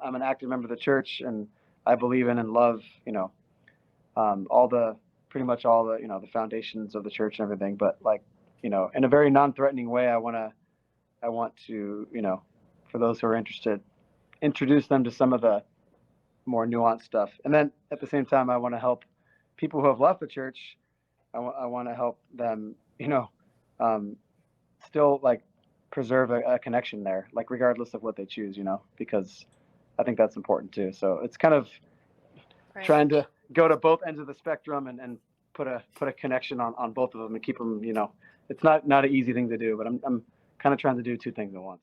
I'm an active member of the church, and I believe in and love, all the pretty much all the the foundations of the church and everything. But like, in a very non-threatening way, I want to, for those who are interested, introduce them to some of the more nuanced stuff. And then at the same time, I want to help people who have left the church. I want to help them, um, still like preserve a connection there, like regardless of what they choose, because I think that's important too. So it's kind of Right. trying to go to both ends of the spectrum and put a connection on both of them and keep them, it's not an easy thing to do, but I'm kind of trying to do two things at once.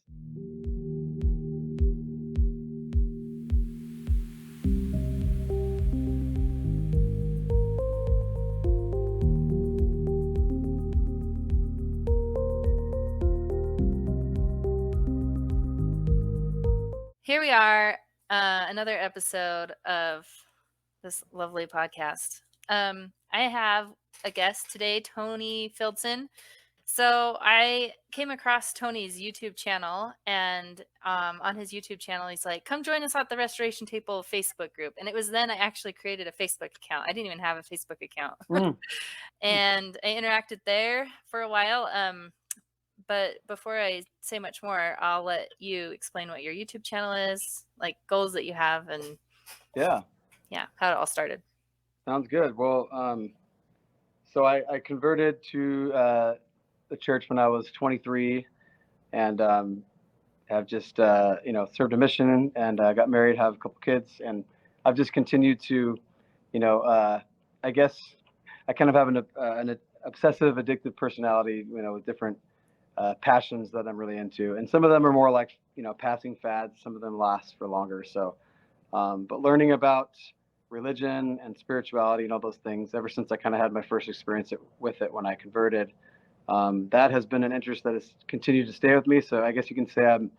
Here we are, another episode of this lovely podcast. I have a guest today, Tony Fieldson. So I came across Tony's YouTube channel, and on his YouTube channel, he's like, "Come join us at the Restoration Table Facebook group." And it was then I actually created a Facebook account. I didn't even have a Facebook account, and I interacted there for a while. But before I say much more, I'll let you explain what your YouTube channel is, like goals that you have, and Yeah, how it all started. sounds good. Well, so I converted to the church when I was 23, and have just served a mission, and got married, have a couple kids, and I've just continued to, I guess I kind of have an obsessive, addictive personality, with different passions that I'm really into, and some of them are more like passing fads. Some of them last for longer. So, but learning about religion and spirituality and all those things ever since I kind of had my first experience with it when I converted, that has been an interest that has continued to stay with me. So I guess you can say I'm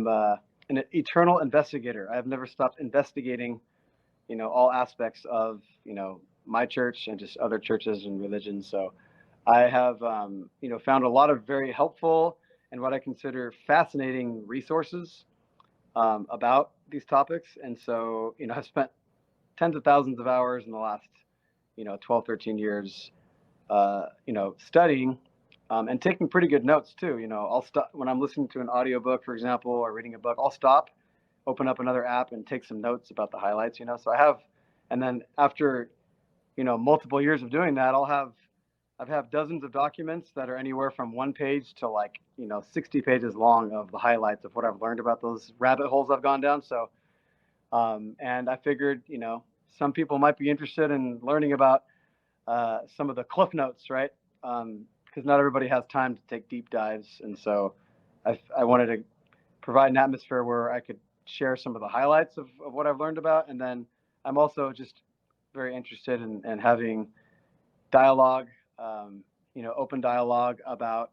an eternal investigator. I've never stopped investigating, all aspects of my church and just other churches and religions. So I have found a lot of very helpful and what I consider fascinating resources about these topics. And so I've spent tens of thousands of hours in the last 12, 13 years studying and taking pretty good notes too. I'll stop when I'm listening to an audiobook, for example, or reading a book. I'll stop, open up another app, and take some notes about the highlights. So I have, and then after multiple years of doing that, I've have dozens of documents that are anywhere from 1 page to 60 pages long of the highlights of what I've learned about those rabbit holes I've gone down. So, and I figured, some people might be interested in learning about some of the cliff notes, right? Because not everybody has time to take deep dives. And so I wanted to provide an atmosphere where I could share some of the highlights of what I've learned about. And then I'm also just very interested in having dialogue, open dialogue about,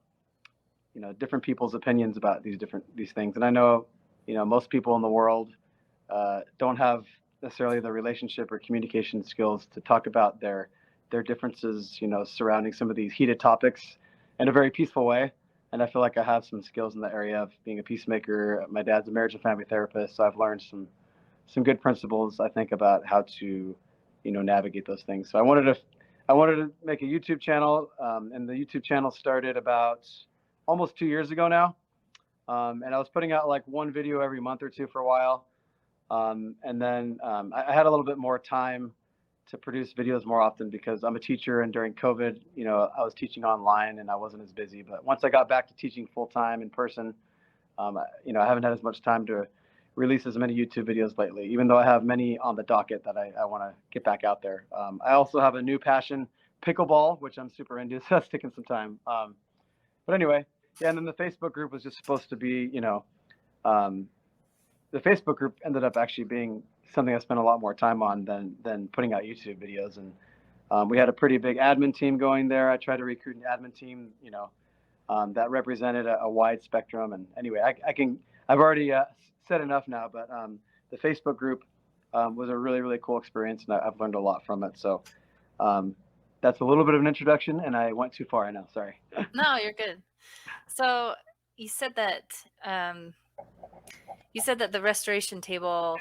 different people's opinions about these things. And I know, most people in the world don't have necessarily the relationship or communication skills to talk about their differences, surrounding some of these heated topics in a very peaceful way. And I feel like I have some skills in the area of being a peacemaker. My dad's a marriage and family therapist, so I've learned some good principles, I think, about how to, navigate those things. So I wanted to make a YouTube channel, and the YouTube channel started about almost 2 years ago now. And I was putting out like one video every month or two for a while. And then I had a little bit more time to produce videos more often because I'm a teacher, and during COVID, I was teaching online and I wasn't as busy. But once I got back to teaching full time in person, I haven't had as much time to release as many YouTube videos lately, even though I have many on the docket that I want to get back out there. I also have a new passion, pickleball, which I'm super into, so that's taking some time. But anyway, yeah, and then the Facebook group was just supposed to be, the Facebook group ended up actually being something I spent a lot more time on than putting out YouTube videos. And we had a pretty big admin team going there. I tried to recruit an admin team, that represented a wide spectrum. And anyway, I've already said enough now, but the Facebook group was a really, really cool experience, and I've learned a lot from it. So that's a little bit of an introduction, and I went too far, I know, sorry. No, you're good. So you said that You said that the restoration table,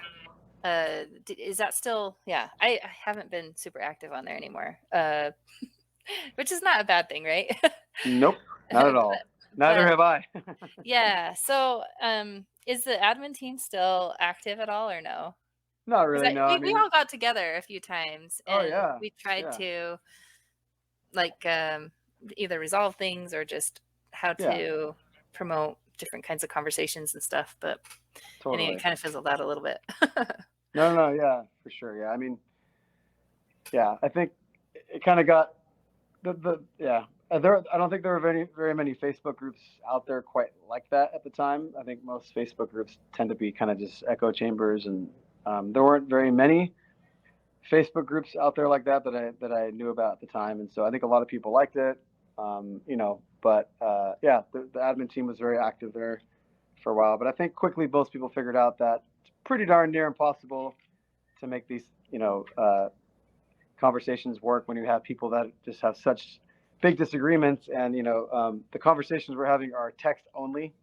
is that still? Yeah, I haven't been super active on there anymore, which is not a bad thing, right? Nope, not at all. Neither but have I. yeah, so is the admin team still active at all or no? Not Because really. No, I we mean, all got together a few times oh and yeah, we tried yeah, to like either resolve things or just how yeah, to promote different kinds of conversations and stuff. But anyway, it totally. kind of fizzled out a little bit. No, no, no, yeah, for sure. Yeah, I mean, yeah, I think it kind of got yeah. I don't think there were very many Facebook groups out there quite like that at the time. I think most Facebook groups tend to be kind of just echo chambers, and there weren't very many Facebook groups out there like that that I knew about at the time, and so I think a lot of people liked it. But yeah, the admin team was very active there for a while. But I think quickly most people figured out that it's pretty darn near impossible to make these conversations work when you have people that just have such big disagreements, and the conversations we're having are text only,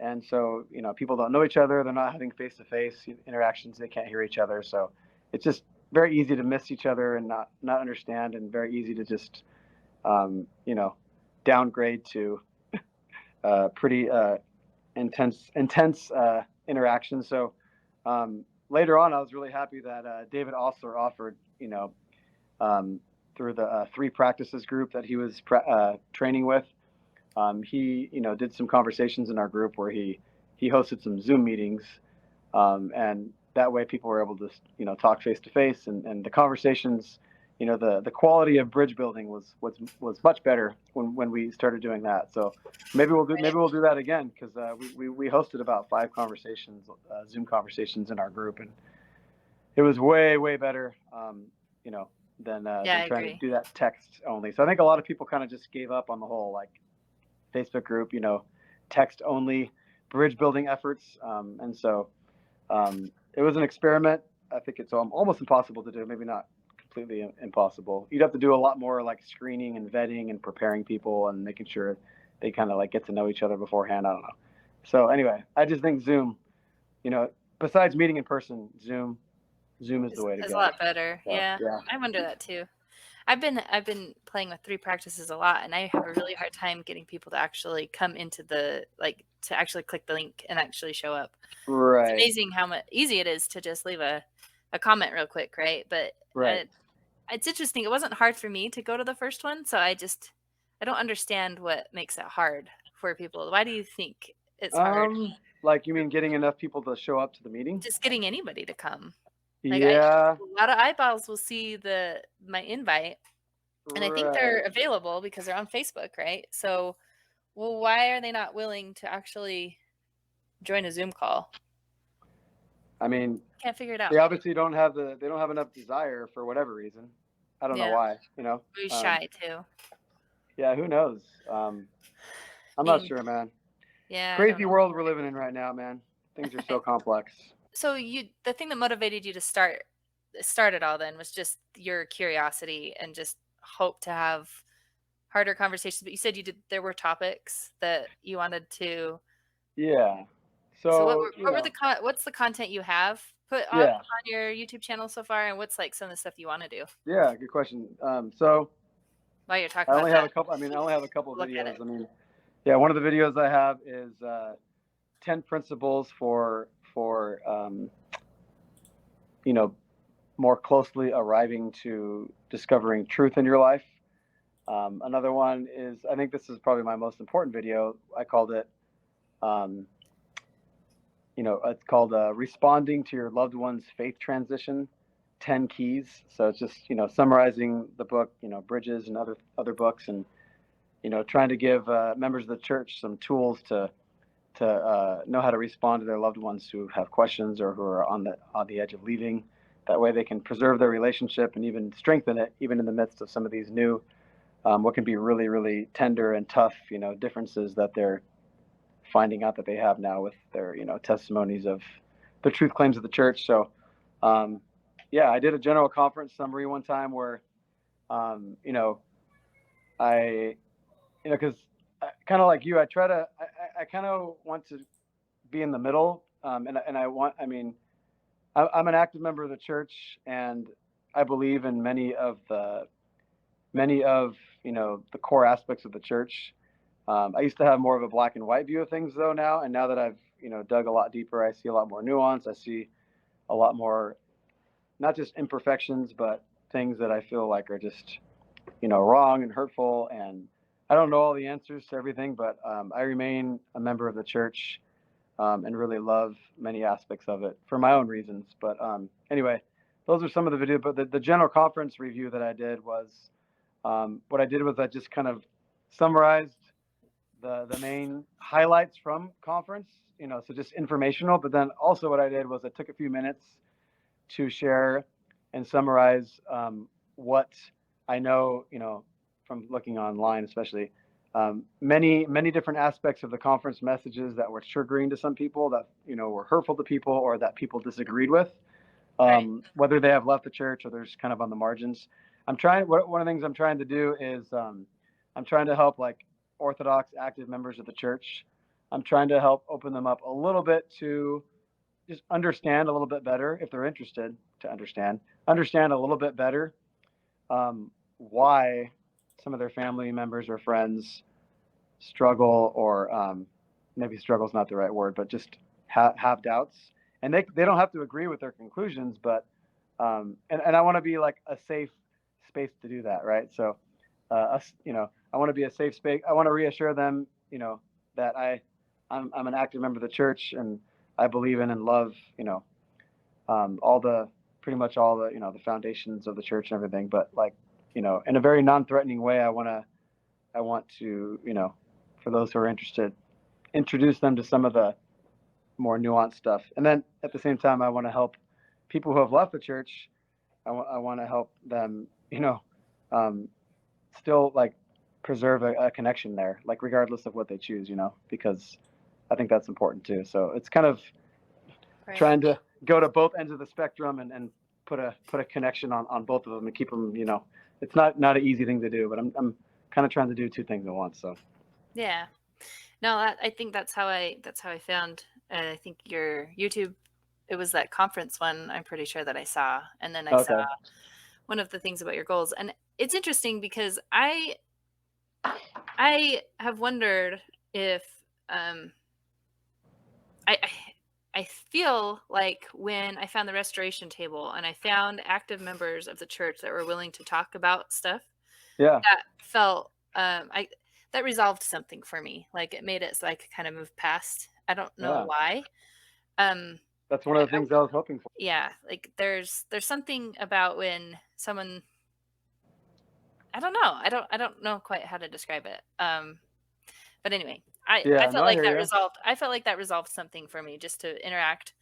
and so people don't know each other, they're not having face to face interactions, they can't hear each other, so it's just very easy to miss each other and not understand, and very easy to just um, you know downgrade to pretty intense interactions. So later on I was really happy that David Osler offered, um, through the three practices group that he was training with. He, did some conversations in our group where he hosted some Zoom meetings, and that way people were able to, talk face to face, and the conversations, the quality of bridge building was much better when we started doing that. So maybe we'll do that again, because we hosted about 5 conversations, Zoom conversations in our group, and it was way better, you know, Yeah, than I trying to agree. do that text only. So I think a lot of people kind of just gave up on the whole like Facebook group, text only bridge building efforts, and so it was an experiment. I think it's almost impossible to do. Maybe not completely impossible. You'd have to do a lot more like screening and vetting and preparing people and making sure they kind of like get to know each other beforehand. I don't know. So anyway, I just think Zoom, besides meeting in person, Zoom is the way to Is a go. lot better. So Yeah, yeah. I wonder that too. I've been playing with three practices a lot, and I have a really hard time getting people to actually come into to actually click the link and actually show up. It's Right. amazing how much easy it is to just leave a comment real quick, right? But Right. it's interesting. It wasn't hard for me to go to the first one, so I don't understand what makes it hard for people. Why do you think it's hard? Like you mean getting enough people to show up to the meeting? Just getting anybody to come. Like Yeah. a lot of eyeballs will see my invite, and I think they're Right. available because they're on Facebook, right? So, well, why are they not willing to actually join a Zoom call? I mean, Can't figure it out. they obviously they don't have enough desire for whatever reason. I don't know Yeah, why, maybe shy too. yeah, who knows? I'm not And sure, man. yeah, I don't Crazy know. world we're living in right now, man. Things are so complex. So the thing that motivated you to start it all then was just your curiosity and just hope to have harder conversations. But you said there were topics that you wanted to. Yeah. So So, what were what's the content you have put up yeah. on your YouTube channel so far, and what's like some of the stuff you want to do Yeah, good question. So while you're I talking about only have that? a couple, I mean, I only have a couple of Look at videos. it. I mean, yeah, one of the videos I have is 10 principles for you know, more closely arriving to discovering truth in your life. Another one is, I think this is probably my most important video. I called it, um, it's called Responding to Your Loved One's Faith Transition, 10 Keys. So it's just, summarizing the book, Bridges and other books, and, trying to give members of the church some tools to know how to respond to their loved ones who have questions or who are on the edge of leaving. That way they can preserve their relationship and even strengthen it, even in the midst of some of these new, what can be really, really tender and tough, differences that they're finding out that they have now with their, testimonies of the truth claims of the church. So, yeah, I did a general conference summary one time where, I, because kind of like you, I kind of want to be in the middle. and I mean, I'm an active member of the church, and I believe in many of the core aspects of the church. I used to have more of a black and white view of things, though, now, and now that I've dug a lot deeper, I see a lot more nuance. I see a lot more, not just imperfections, but things that I feel like are just wrong and hurtful. And I don't know all the answers to everything, but I remain a member of the church, and really love many aspects of it for my own reasons. But anyway, those are some of the video. But the general conference review that I did was, what I did was I just kind of summarized the main highlights from conference, so just informational. But then also what I did was I took a few minutes to share and summarize what I know, from looking online, especially many different aspects of the conference messages that were triggering to some people, that were hurtful to people, or that people disagreed with, Right. whether they have left the church or they're just kind of on the margins. One of the things I'm trying to do is I'm trying to help, like, Orthodox active members of the church. I'm trying to help open them up a little bit to just understand a little bit better, if they're interested to understand a little bit better, why some of their family members or friends struggle, or maybe struggle is not the right word, but just have doubts. And they don't have to agree with their conclusions, but and I want to be like a safe space to do that, right? So I want to be a safe space. I want to reassure them, that I'm an active member of the church, and I believe in and love, all the pretty much all the the foundations of the church and everything. But, like, in a very non-threatening way, I want to, for those who are interested, introduce them to some of the more nuanced stuff. And then at the same time, I want to help people who have left the church. I want to help them, still, like, preserve a connection there, like, regardless of what they choose, because I think that's important too. So it's kind of Right. trying to go to both ends of the spectrum, and put a connection on both of them, and keep them, it's not an easy thing to do, but I'm kind of trying to do two things at once. So Yeah. No, I think that's how I found. I think your YouTube. It was that conference one. I'm pretty sure that I saw, and then I saw okay, one of the things about your goals, and it's interesting because I have wondered if um, I I feel like when I found the restoration table and I found active members of the church that were willing to talk about stuff, yeah, that felt I that resolved something for me. Like, it made it so I could kind of move past. I don't know yeah, why. Um, that's one of the things I was hoping for. yeah, like there's something about when someone. I don't know. I don't know quite how to describe it. But anyway, I Yeah, no, felt I like hear that you. resolved. I felt like that resolved something for me, just to interact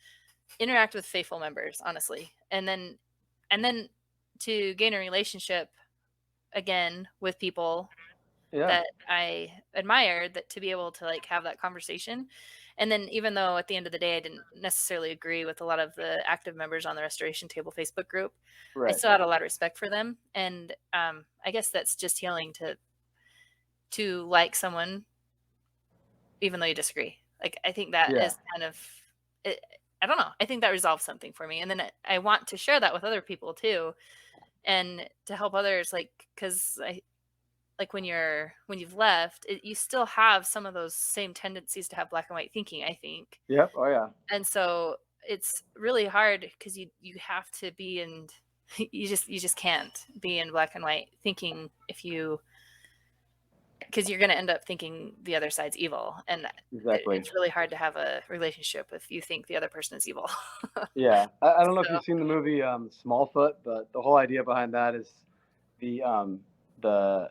with faithful members, honestly, and then to gain a relationship again with people Yeah, that I admire, that to be able to, like, have that conversation. And then, even though at the end of the day I didn't necessarily agree with a lot of the active members on the Restoration Table Facebook group, I right, still had a lot of respect for them. And I guess that's just healing, to like someone even though you disagree. Like, I think that yeah, is kind of it, I don't know. I think that resolves something for me. And then I want to share that with other people too, and to help others, like, cuz I like when you've left, you still have some of those same tendencies to have black and white thinking, I think. yep, oh yeah, And so it's really hard because you have to be in you just can't be in black and white thinking, if you because you're going to end up thinking the other side's evil, and exactly. it's really hard to have a relationship if you think the other person is evil. Yeah, I don't know if So you've seen the movie Smallfoot, but the whole idea behind that is the the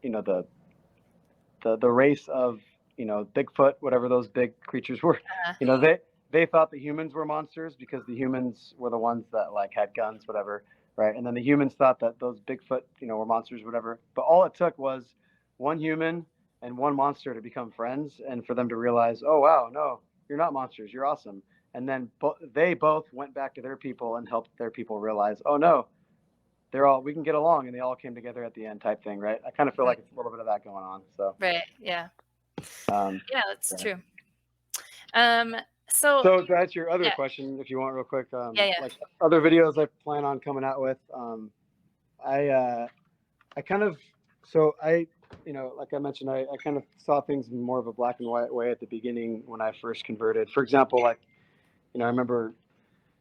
you know the race of Bigfoot, whatever those big creatures were. uh, They thought the humans were monsters because the humans were the ones that, like, had guns, whatever, right? And then the humans thought that those Bigfoot, were monsters, whatever. But all it took was one human and one monster to become friends, and for them to realize, oh wow, no, you're not monsters, you're awesome. And then they both went back to their people and helped their people realize, oh no, we can get along, and they all came together at the end, type thing, right? I kind of feel mhm, like it's a little bit of that going on. So, right, yeah, um, yeah, that's yeah. true. Um, So So to answer your other yeah, question, if you want, real quick, yeah. like other videos I plan on coming out with, I I kind of so I like I mentioned, I kind of saw things in more of a black and white way at the beginning when I first converted. For example, like I remember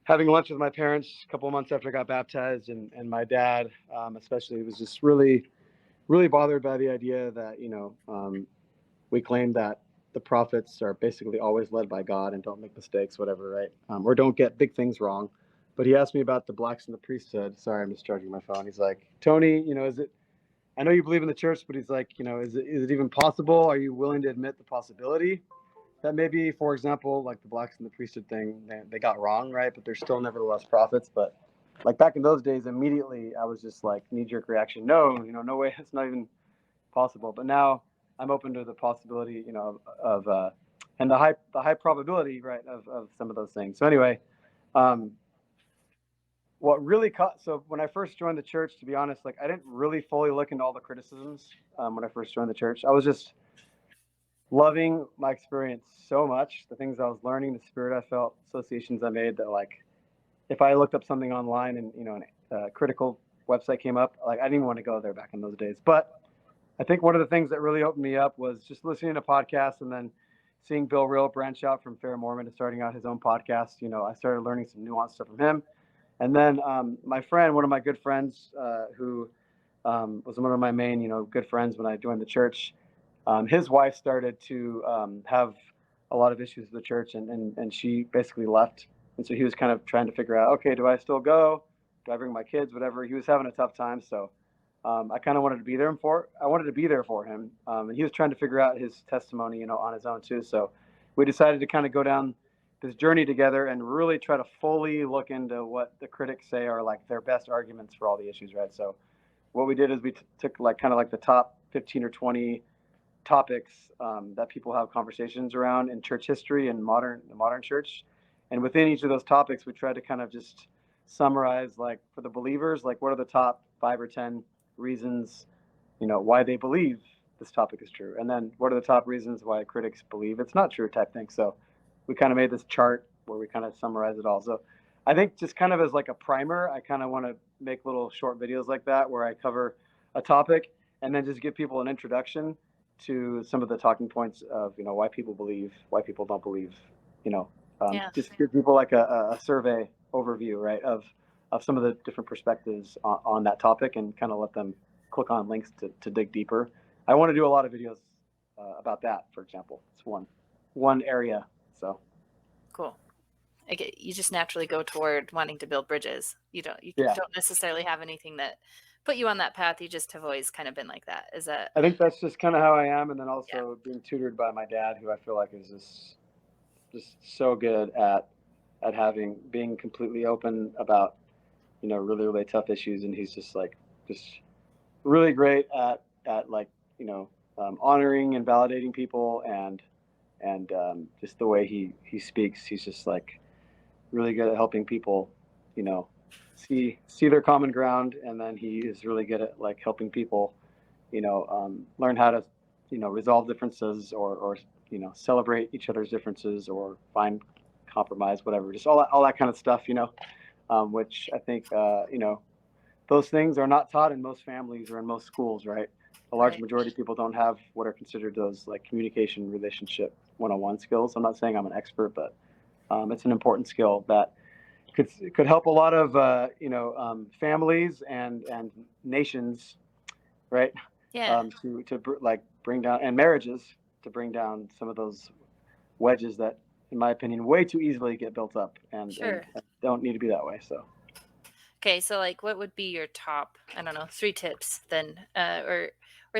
having lunch with my parents a couple of months after I got baptized, and my dad, especially, was just really bothered by the idea that we claim that the prophets are basically always led by God and don't make mistakes, whatever, right? Or don't get big things wrong. But he asked me about the blacks in the priesthood. Sorry, I'm just charging my phone. He's like, Tony, is it? I know you believe in the church, but he's like, is it even possible? Are you willing to admit the possibility that maybe, for example, like the blacks in the priesthood thing, they got wrong, right? But they're still nevertheless prophets. But like back in those days, immediately I was just like knee jerk reaction. No, no way. It's not even possible. But now I'm open to the possibility, of and the high probability, right, of some of those things. So anyway, um, what really caught so when I first joined the church, to be honest, like I didn't really fully look into all the criticisms when I first joined the church. I was just loving my experience so much, the things I was learning, the spirit I felt, associations I made, that like if I looked up something online and a critical website came up, like I didn't even want to go there back in those days. But I think one of the things that really opened me up was just listening to podcasts and then seeing Bill Real branch out from Fair Mormon to starting out his own podcast. I started learning some nuanced stuff from him. And then my friend, one of my good friends, who was one of my main, good friends when I joined the church, his wife started to have a lot of issues with the church, and she basically left. And so he was kind of trying to figure out, okay, do I still go? Do I bring my kids? Whatever. He was having a tough time, so I kind of wanted to be there for. I wanted to be there for him, and he was trying to figure out his testimony, on his own too. So we decided to kind of go down this journey together and really try to fully look into what the critics say are like their best arguments for all the issues, right? So what we did is we took like kind of like the top 15 or 20 topics that people have conversations around in church history and the modern church, and within each of those topics, we tried to kind of just summarize, like for the believers, like what are the top 5 or 10 reasons, why they believe this topic is true, and then what are the top reasons why critics believe it's not true, type thing. So we kind of made this chart where we kind of summarize it all. So I think just kind of as like a primer, I kind of want to make little short videos like that where I cover a topic and then just give people an introduction to some of the talking points of why people believe, why people don't believe, Yeah. just give people like a survey overview, right, of some of the different perspectives on that topic, and kind of let them click on links to dig deeper. I want to do a lot of videos about that, for example. It's one area. So Cool. You just naturally go toward wanting to build bridges. You yeah, don't necessarily have anything that put you on that path. You just have always kind of been like that. Is that? I think that's just kind of how I am, and then Yeah. also being tutored by my dad, who I feel like is just so good at being completely open about really tough issues, and he's just really great at like honoring and validating people, and just the way he speaks, he's just like really good at helping people, you know, see their common ground, and then he is really good at like helping people, learn how to, resolve differences, or celebrate each other's differences, or find compromise, whatever, just all that kind of stuff, which I think, those things are not taught in most families or in most schools, right? A large Right. majority of people don't have what are considered those like communication, relationship, one-on-one skills. I'm not saying I'm an expert, but it's an important skill that could help a lot of families and nations, right? Yeah. Like bring down, and marriages, to bring down some of those wedges that, in my opinion, way too easily get built up, and Sure. don't need to be that way. So Okay, so like what would be your top, I don't know, 3 tips then, or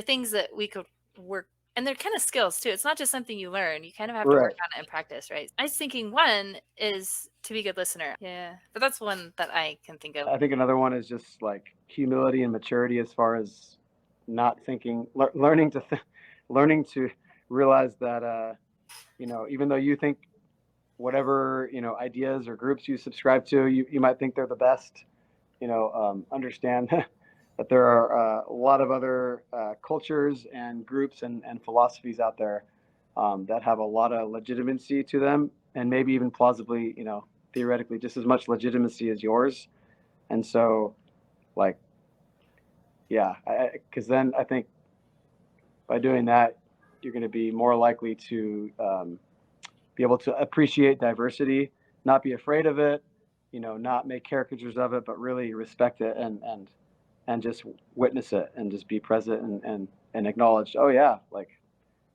things that we could work, and they're kind of skills too. It's not just something you learn. You kind of have to work right. on it and practice, right? I was thinking one is to be a good listener. Yeah. But that's one that I can think of. I think another one is just like humility and maturity, as far as not thinking, learning to realize that, even though you think whatever, ideas or groups you subscribe to, you might think they're the best, understand that there are a lot of other cultures and groups and philosophies out there that have a lot of legitimacy to them, and maybe even plausibly, theoretically, just as much legitimacy as yours. And so, like, yeah, because then I think by doing that, you're going to be more likely to be able to appreciate diversity, not be afraid of it, not make caricatures of it, but really respect it and just witness it and just be present and acknowledge, oh yeah, like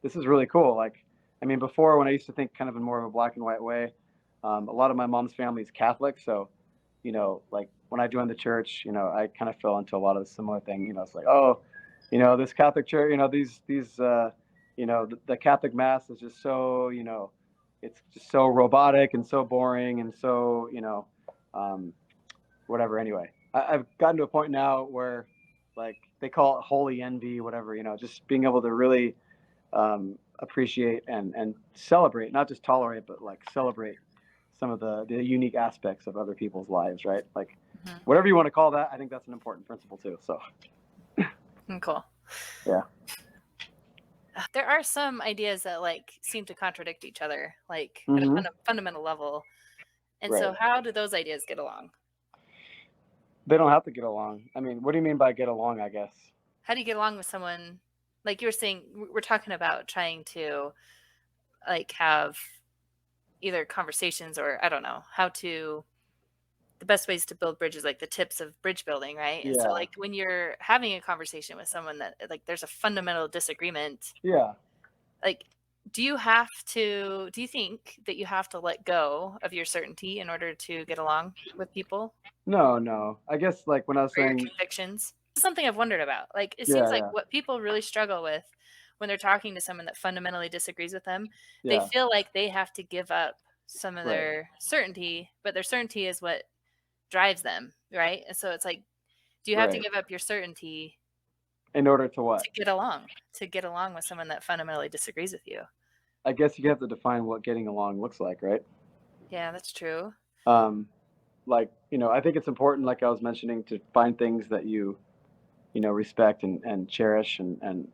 this is really cool. Like, I mean, before when I used to think kind of in more of a black and white way, a lot of my mom's family is Catholic, so like when I joined the church, I kind of fell into a lot of the similar thing. It's like, oh, this Catholic church, these, the Catholic Mass is just so, it's just so robotic and so boring and so, whatever. Anyway, I've gotten to a point now where, like, they call it holy envy, whatever. Just being able to really appreciate and celebrate, not just tolerate, but like celebrate some of the unique aspects of other people's lives, right? Like, whatever you want to call that, I think that's an important principle too. So, Cool. Yeah. There are some ideas that like seem to contradict each other, like at Mhm. a fundamental level. And so, Right. how do those ideas get along? They don't have to get along. I mean, what do you mean by get along? I guess. How do you get along with someone? Like you were saying, we're talking about trying to like have either conversations or I don't know how to the best ways to build bridges, like the tips of bridge building, right? And so Yeah. like when you're having a conversation with someone that like there's a fundamental disagreement, Yeah. like do you think that you have to let go of your certainty in order to get along with people No. I guess like when I was or your saying, convictions? It's something I've wondered about. Like it seems yeah, like yeah, what people really struggle with when they're talking to someone that fundamentally disagrees with them, they yeah. feel like they have to give up some of Right. their certainty, but their certainty is what drives them, right? And so it's like, do you have to Right. give up your certainty In order to what? to get along with someone that fundamentally disagrees with you? I guess you have to define what getting along looks like, right? Yeah, that's true. Um, like, I think it's important, like I was mentioning, to find things that you respect and cherish and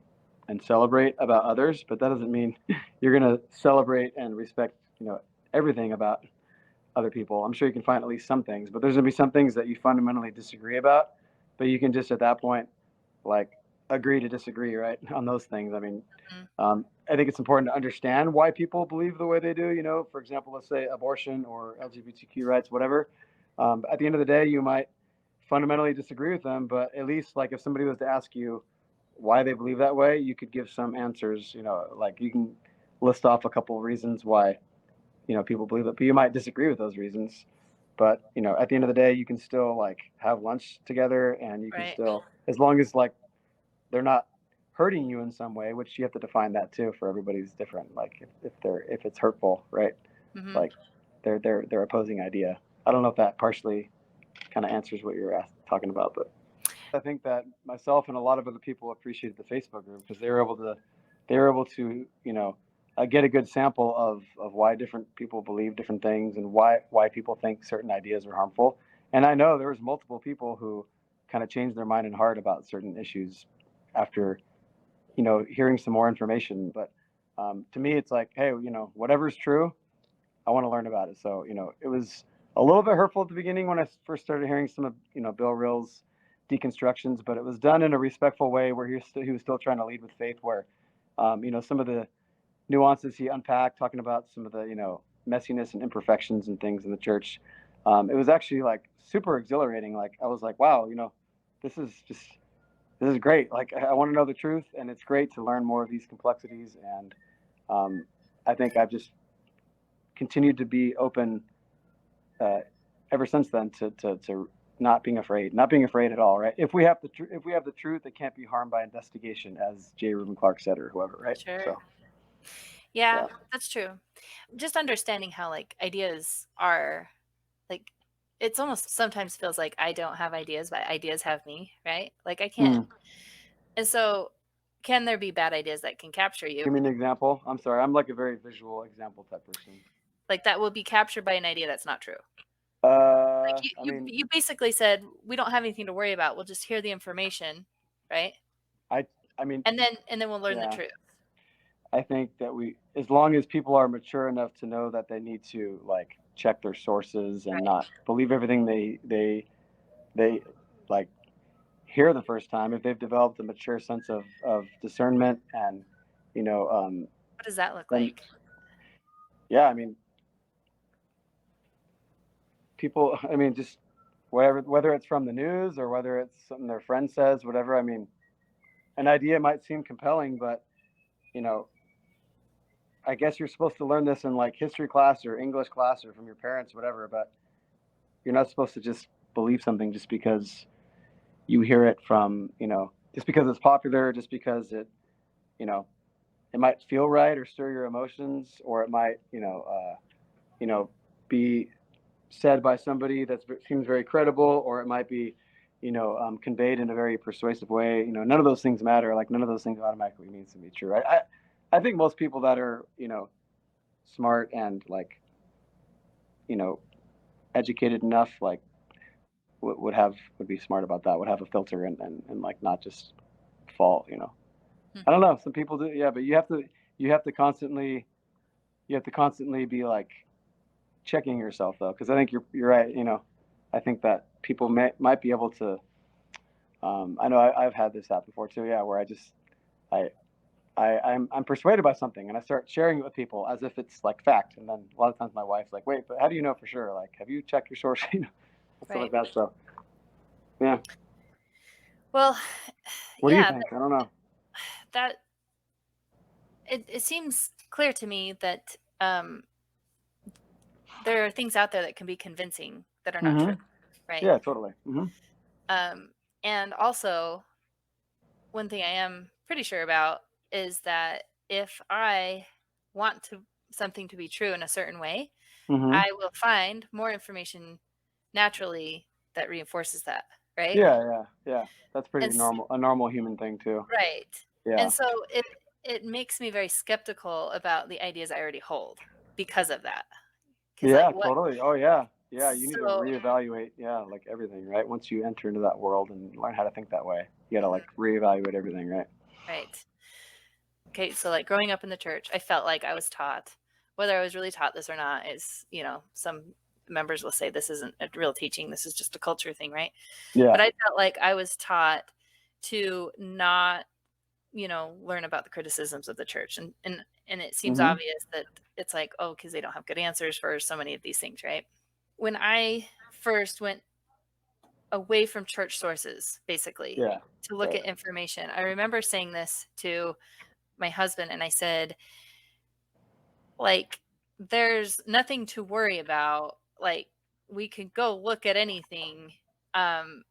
celebrate about others. But that doesn't mean you're going to celebrate and respect, everything about other people. I'm sure you can find at least some things, but there's going to be some things that you fundamentally disagree about. But you can just at that point, like, agree to disagree, right? On those things. I mean, Mhm. I think it's important to understand why people believe the way they do. For example, let's say abortion or LGBTQ rights, whatever. At the end of the day, you might fundamentally disagree with them, but at least, like, if somebody was to ask you why they believe that way, you could give some answers. Like, you can list off a couple of reasons why people believe it, but you might disagree with those reasons. But at the end of the day, you can still, like, have lunch together, and you can Right. still, as long as, like, they're not hurting you in some way, which you have to define that too. For everybody's different. Like, if it's hurtful, right? Hmm. Like, their opposing idea. I don't know if that partially kind of answers what you're talking about, but I think that myself and a lot of other people appreciated the Facebook group because they were able to get a good sample of why different people believe different things and why people think certain ideas are harmful. And I know there was multiple people who kind of changed their mind and heart about certain issues after hearing some more information. But to me, it's like, hey, whatever's true, I want to learn about it. So it was a little bit hurtful at the beginning when I first started hearing some of Bill Rill's deconstructions, but it was done in a respectful way where he was still trying to lead with faith. Where some of the nuances he unpacked, talking about some of the messiness and imperfections and things in the church. It was actually like super exhilarating. Like, I was like, wow, this is just this is great. Like, I want to know the truth, and it's great to learn more of these complexities. And I think I've just continued to be open ever since then to not being afraid at all. Right? If we have the truth, it can't be harmed by investigation, as J. Reuben Clark said, or whoever. Right? Sure. So Yeah, yeah. that's true. Just understanding how like ideas are like it's almost sometimes feels like I don't have ideas, but ideas have me, right? Like I can't. Mm. And so can there be bad ideas that can capture you? Give me an example. I'm sorry. I'm like a very visual example type person. Like that will be captured by an idea that's not true. Like I you mean, you basically said we don't have anything to worry about. We'll just hear the information, right? I, I mean, And then we'll learn the yeah. truth. I think that as long as people are mature enough to know that they need to like check their sources and Right. not believe everything they like hear the first time, if they've developed a mature sense of discernment and, you know, What does that look then like? yeah, I mean, people, I mean, just whether it's from the news or whether it's something their friend says, whatever. I mean, an idea might seem compelling, but you know, I guess you're supposed to learn this in like history class or English class or from your parents, whatever. But you're not supposed to just believe something just because you hear it from, just because it's popular, just because you know, it might feel right or stir your emotions, or it might, be said by somebody that seems very credible, or it might be, conveyed in a very persuasive way. None of those things matter. Like none of those things automatically means to be true. I think most people that are, smart and like, you know, educated enough, like would be smart about that. Would have a filter and like not just fall. I don't know. Some people do, yeah, but you have to constantly be like checking yourself though, because I think you're right. I think that people might be able to. I know I've had this happen before too. Yeah, where I I'm persuaded by something and I start sharing it with people as if it's like fact, and then a lot of times my wife's like, "Wait, but how do you know for sure? Like, have you checked your source?" Stuff like Right. that. So yeah, Well, what do you yeah, think? I don't know. that it seems clear to me that there are things out there that can be convincing that are not true, Hmm. right? Yeah, totally. Hmm. Um, and also, one thing I am pretty sure about is that if I want something to be true in a certain way, Hmm. I will find more information naturally that reinforces that, right? Yeah, yeah, yeah. That's And pretty normal. A normal human thing too. right. Yeah. And so it makes me very skeptical about the ideas I already hold because of that. Because like Yeah, what totally. Oh yeah. Yeah, you need to so reevaluate, yeah, like everything, right? Once you enter into that world and learn how to think that way, you gotta Mhm, like reevaluate everything, right? right. Okay, so like growing up in the church, I felt like I was taught, whether I was really taught this or not, is, some members will say this isn't a real teaching, this is just a culture thing, right? Yeah. But I felt like I was taught to not, learn about the criticisms of the church. And it seems Hmm. obvious that it's like, oh, because they don't have good answers for so many of these things, right? When I first went away from church sources, basically, Yeah. to look Right. at information, I remember saying this to my husband, and I said, like, there's nothing to worry about. Like, we could go look at anything. Um,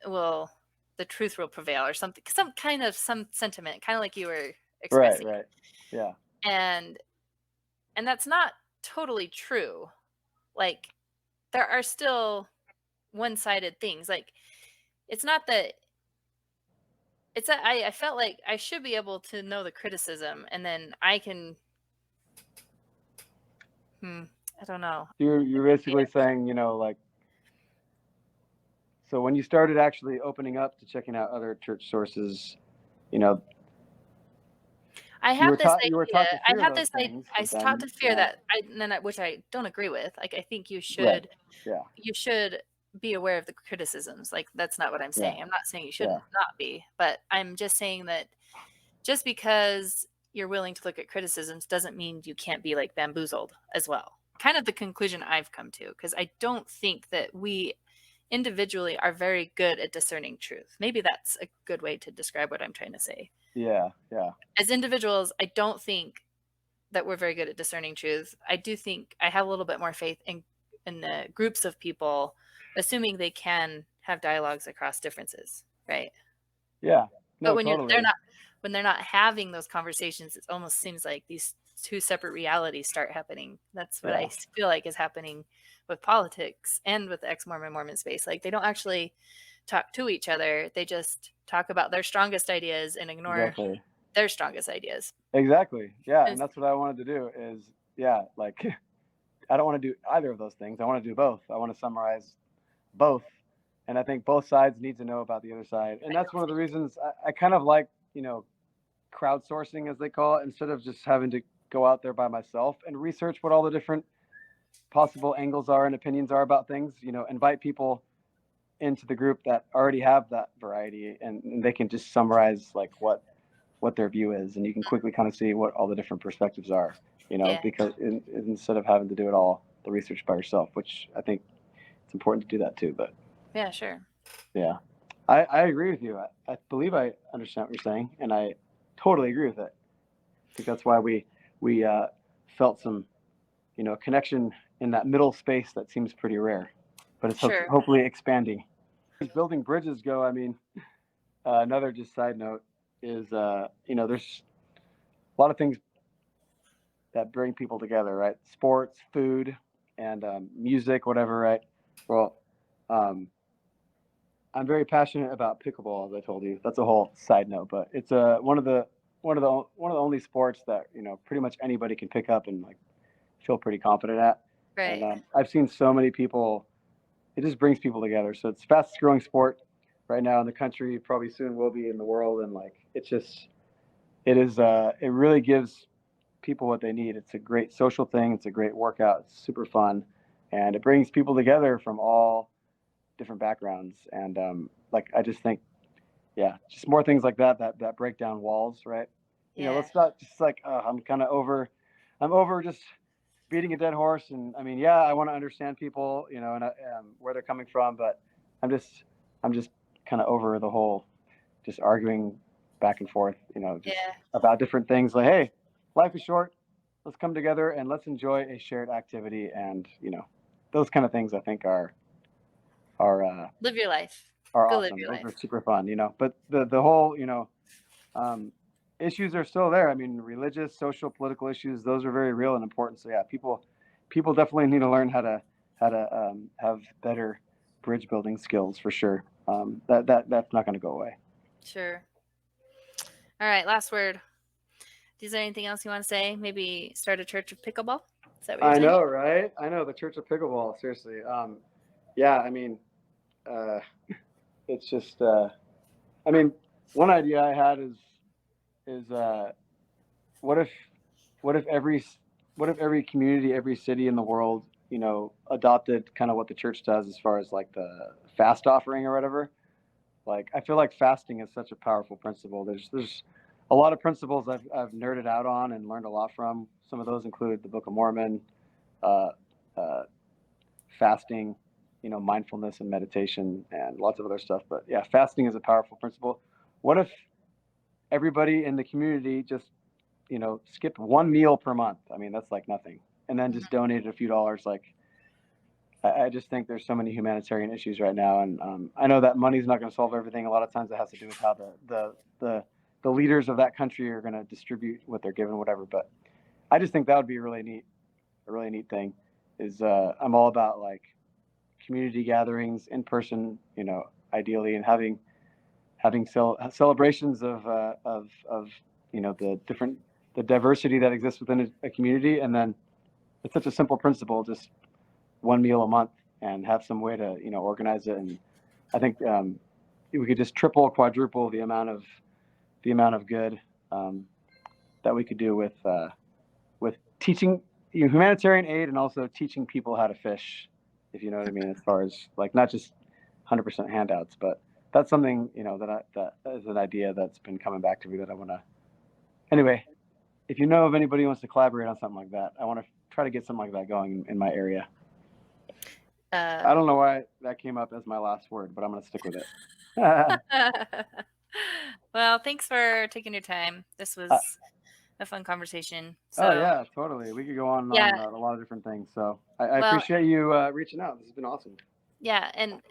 well, the truth will prevail, or something, some sentiment, kind of like you were Right, expressing. right. Yeah. And that's not totally true. Like, there are still one-sided things. Like, it's not that it's that I felt like I should be able to know the criticism, and then I can hmm, I don't know. You're basically saying, like, so when you started actually opening up to checking out other church sources, you know, I you have were this taught you were idea. taught to I fear have those this things, I but was taught then to fear that which I don't agree with. Like, I think right. Yeah. you should be aware of the criticisms. Like, that's not what I'm Yeah. saying. I'm not saying you Yeah. shouldn't not be, but I'm just saying that just because you're willing to look at criticisms doesn't mean you can't be like bamboozled as well. Kind of the conclusion I've come to, because I don't think that we individually are very good at discerning truth. Maybe that's a good way to describe what I'm trying to say. Yeah. Yeah. As individuals, I don't think that we're very good at discerning truth. I do think I have a little bit more faith in the groups of people, assuming they can have dialogues across differences, right? Yeah. But No, totally. when they're not having those conversations, it almost seems like these two separate realities start happening. That's what Yeah. I feel like is happening with politics and with the ex-Mormon space. Like, they don't actually talk to each other. They just talk about their strongest ideas and ignore Exactly. their strongest ideas. Exactly. Yeah, And and that's what I wanted to do is, yeah, like I don't want to do either of those things. I want to do both. I want to summarize both. And I think both sides need to know about the other side. And I that's don't one of the think reasons I kind of like, crowdsourcing, as they call it, instead of just having to go out there by myself and research what all the different possible angles are and opinions are about things. Invite people into the group that already have that variety, and they can just summarize like what their view is, and you can quickly kind of see what all the different perspectives are. Yeah. Because instead of having to do it all the research by yourself, which I think it's important to do that too. But Yeah, sure. yeah, I agree with you. I believe I understand what you're saying, and I totally agree with it. I think that's why we felt some connection in that middle space that seems pretty rare, but it's Sure. hopefully expanding. As building bridges go, I mean, another just side note is there's a lot of things that bring people together, right? Sports, food, and music, whatever, right? Well, um, I'm very passionate about pickleball, as I told you. That's a whole side note, but it's one of the only sports that pretty much anybody can pick up and like feel pretty confident at. Right. And I've seen so many people. It just brings people together. So it's the fastest growing sport right now in the country. Probably soon will be in the world. And like it really gives people what they need. It's a great social thing. It's a great workout. It's super fun, and it brings people together from all different backgrounds. And like I just think, yeah, just more things like that break down walls, right? Yeah. Let's not just like I'm over just beating a dead horse. And I mean, yeah, I want to understand people, and where they're coming from, but I'm just kind of over the whole just arguing back and forth, just Yeah. about different things. Like, hey, life is short. Let's come together and let's enjoy a shared activity, and those kind of things I think are Live your life. are Go live awesome. your Those life. are super fun, But the whole um, issues are still there. I mean, religious, social, political issues, those are very real and important. So yeah, people definitely need to learn how to have better bridge building skills for sure. That's not going to go away. Sure. All right, last word. Is there anything else you want to say? Maybe start a church of pickleball? Is that what you're I saying? know, right? I know, the Church of Pickleball. Seriously, yeah. I mean, uh, it's just. I mean, one idea I had is what if what if every community, every city in the world, adopted kind of what the church does as far as like the fast offering or whatever. Like I feel like fasting is such a powerful principle. There's a lot of principles I've nerded out on and learned a lot from. Some of those include the Book of Mormon, uh, uh, fasting, mindfulness and meditation, and lots of other stuff. But yeah, fasting is a powerful principle. What if everybody in the community just skipped one meal per month? I mean, that's like nothing, and then just donated a few dollars. Like I just think there's so many humanitarian issues right now, and I know that money's not going to solve everything. A lot of times it has to do with how the leaders of that country are going to distribute what they're given, whatever. But I just think that would be a really neat thing. Is I'm all about like community gatherings in person, ideally, and having celebrations of the diversity that exists within a community, and then it's such a simple principle, just one meal a month, and have some way to organize it. And I think we could just triple, quadruple the amount of good that we could do with teaching humanitarian aid, and also teaching people how to fish, if you know what I mean, as far as like not just 100% handouts, but that's something that is an idea that's been coming back to me that I want to. Anyway, if you know of anybody who wants to collaborate on something like that, I want to try to get something like that going in my area. I don't know why that came up as my last word, but I'm going to stick with it. Well, thanks for taking your time. This was a fun conversation. So, oh yeah, totally. We could go on and Yeah. on a lot of different things. So I Well, appreciate you reaching out. This has been awesome. yeah, and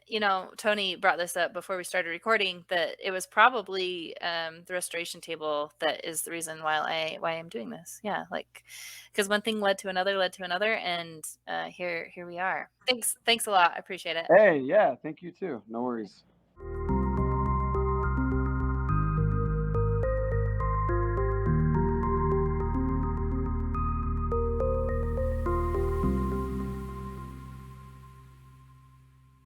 Tony brought this up before we started recording, that it was probably the restoration table that is the reason why I'm doing this. Yeah, like because one thing led to another, and here we are. Thanks a lot. I appreciate it. Hey, yeah, thank you too. No worries.